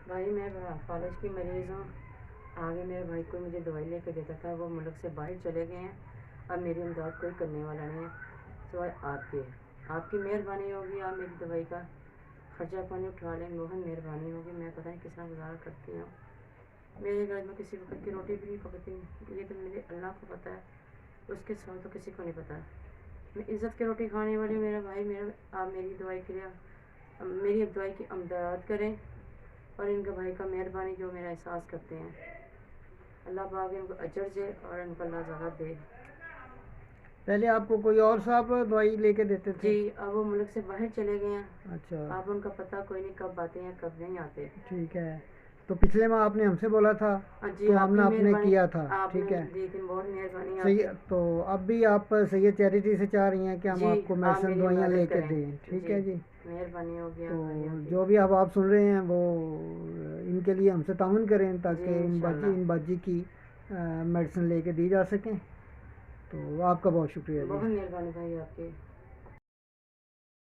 بھائی میں فالج کی مریض ہوں. آگے میرے بھائی کوئی مجھے دوائی لے کے دیتا تھا، وہ ملک سے باہر چلے گئے ہیں. اب میری امداد کوئی کرنے والا نہیں ہے سوائے آپ کے. آپ کی مہربانی ہوگی، آپ میری دوائی کا خرچہ پانی اٹھا لیں، بہت مہربانی ہوگی. میں پتہ نہیں کس طرح گزارا کرتی ہوں. میرے گھر میں کسی وقت کی روٹی بھی نہیں پکتی، یہ تو میرے اللہ کو پتہ ہے، اس کے سوا تو کسی کو نہیں پتہ. میں عزت کی روٹی کھانے والی میرا بھائی، آپ میری دوائی کے لیے میری اب دوائی کی امداد کریں، اور ان کے بھائی کا مہربانی جو میرا احساس کرتے ہیں، اللہ پاک ان کو اجر دے اور ان کو اللہ زیادہ دے. پہلے آپ کو کوئی اور صاحب دوائی لے کے دیتے تھے؟ جی، اب وہ ملک سے باہر چلے گئے ہیں. اچھا، آپ ان کا پتہ کوئی نہیں کب آتے ہیں کب نہیں آتے. ٹھیک ہے. تو پچھلے ماہ آپ نے ہم سے بولا تھا جی، تو آپ ہم کی نے آپ نے مہربانی، کیا تھا، آپ ٹھیک نے ہے. لیکن بہت مہربانی آپ صحیح. کی. تو اب بھی آپ سید چیریٹی سے چاہ رہی ہیں کہ ہم جی، آپ کو آپ میڈیسن میری دوائیاں لے مدد کے کریں. دیں، ٹھیک ہے جی. مہربانی ہوگی تو آپ کی. جو بھی آپ سن رہے ہیں وہ ان کے لیے ہم سے تعاون کریں جی، تاکہ انشاءاللہ. ان باجی کی میڈیسن لے کے دی جا سکیں. تو آپ کا بہت شکریہ بہت جی. مہربانی بھائی آپ کی.